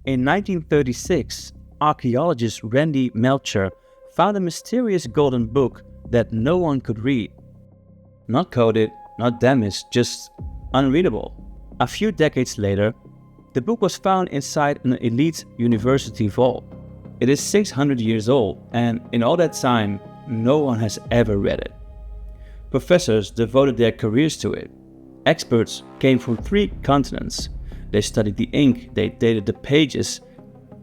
In 1936, archaeologist Randy Melcher found a mysterious golden book that no one could read. Not coded, not damaged, just unreadable. A few decades later, the book was found inside an elite university vault. It is 600 years old, and in all that time, no one has ever read it. Professors devoted their careers to it. Experts came from 3 continents. They studied the ink, they dated the pages.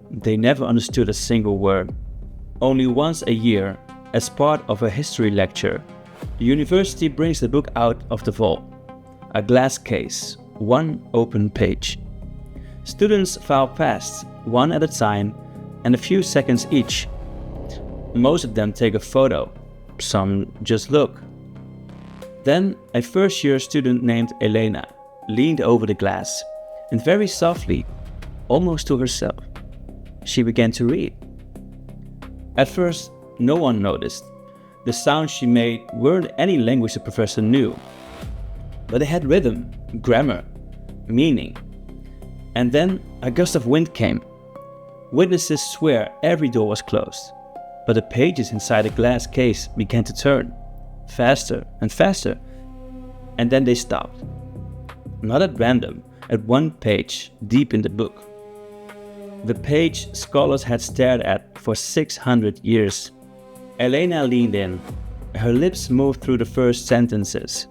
They never understood a single word. Only once a year, as part of a history lecture, the university brings the book out of the vault. A glass case, 1 open page. Students file past, 1 at a time, and a few seconds each. Most of them take a photo, some just look. Then a first-year student named Elena leaned over the glass and very softly, almost to herself, she began to read. At first, no one noticed. The sounds she made weren't any language the professor knew, but they had rhythm, grammar, meaning. And then a gust of wind came. Witnesses swear every door was closed, but the pages inside the glass case began to turn, faster and faster, and then they stopped. Not at random, at 1 page deep in the book. The page scholars had stared at for 600 years. Elena leaned in. Her lips moved through the first sentences.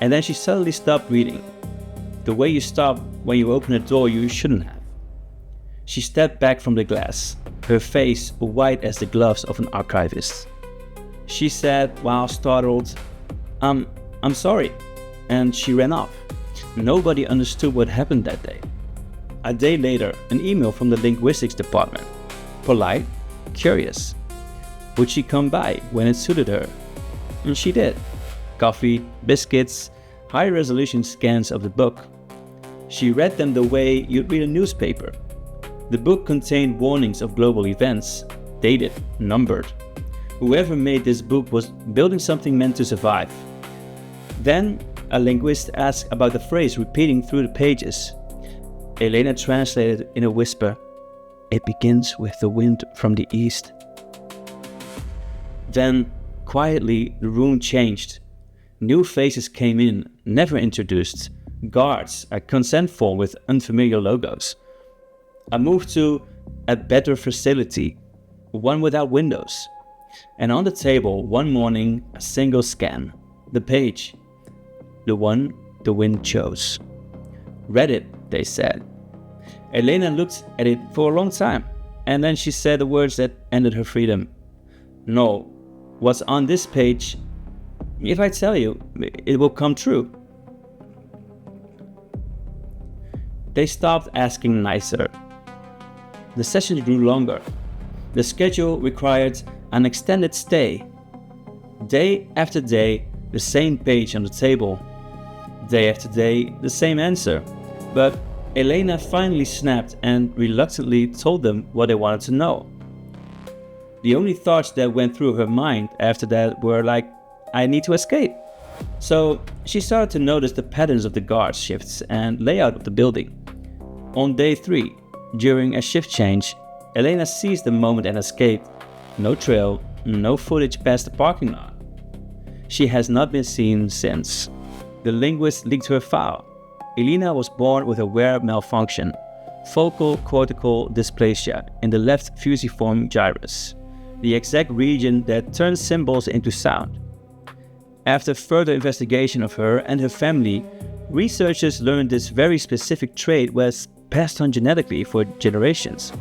And then she suddenly stopped reading. The way you stop when you open a door you shouldn't have. She stepped back from the glass, her face white as the gloves of an archivist. She said, while startled, I'm sorry, and she ran off. Nobody understood what happened that day. A day later, an email from the linguistics department. Polite, curious. Would she come by when it suited her? And she did. Coffee, biscuits, high-resolution scans of the book. She read them the way you'd read a newspaper. The book contained warnings of global events, dated, numbered. Whoever made this book was building something meant to survive. Then, a linguist asked about the phrase repeating through the pages. Elena translated in a whisper, "It begins with the wind from the east." Then, quietly, the room changed. New faces came in, never introduced. Guards, a consent form with unfamiliar logos. A move to a better facility, one without windows. And on the table, one morning, a single scan. The page. The one the wind chose. Read it, they said. Elena looked at it for a long time, and then she said the words that ended her freedom. "No, what's on this page, if I tell you, it will come true." They stopped asking nicer. The sessions grew longer. The schedule required an extended stay. Day after day, the same page on the table. Day after day, the same answer. But Elena finally snapped and reluctantly told them what they wanted to know. The only thoughts that went through her mind after that were like, I need to escape. So she started to notice the patterns of the guard shifts and layout of the building. On day 3, during a shift change, Elena seized the moment and escaped. No trail, no footage past the parking lot. She has not been seen since. The linguist leaked her file. Elena was born with a rare malfunction, focal cortical dysplasia in the left fusiform gyrus, the exact region that turns symbols into sound. After further investigation of her and her family, researchers learned this very specific trait was passed on genetically for generations.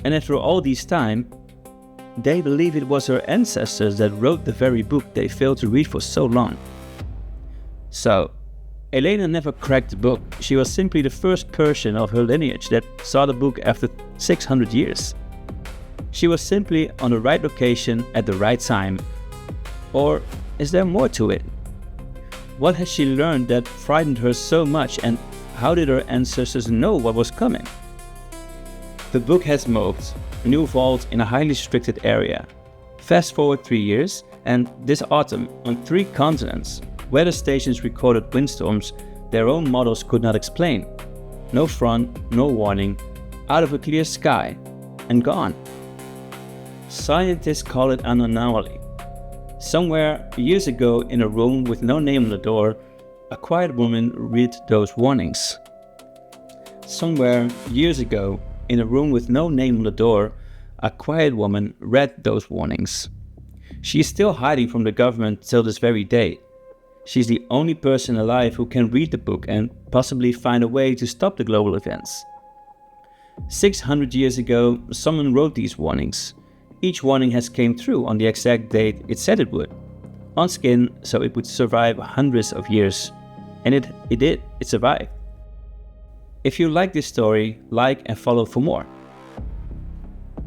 And after all this time, they believe it was her ancestors that wrote the very book they failed to read for so long. So, Elena never cracked the book. She was simply the first person of her lineage that saw the book after 600 years. She was simply on the right location at the right time. Or is there more to it? What has she learned that frightened her so much, and how did her ancestors know what was coming? The book has moved, a new vault in a highly restricted area. Fast forward 3 years, and this autumn, on 3 continents, weather stations recorded windstorms their own models could not explain. No front, no warning, out of a clear sky and gone. Scientists call it an anomaly. Somewhere years ago, in a room with no name on the door, a quiet woman read those warnings. Somewhere years ago, in a room with no name on the door, a quiet woman read those warnings. She is still hiding from the government till this very day. She's the only person alive who can read the book and possibly find a way to stop the global events. 600 years ago, someone wrote these warnings. Each warning has came true on the exact date it said it would. On skin, so it would survive hundreds of years. And it did, it survived. If you like this story, like and follow for more.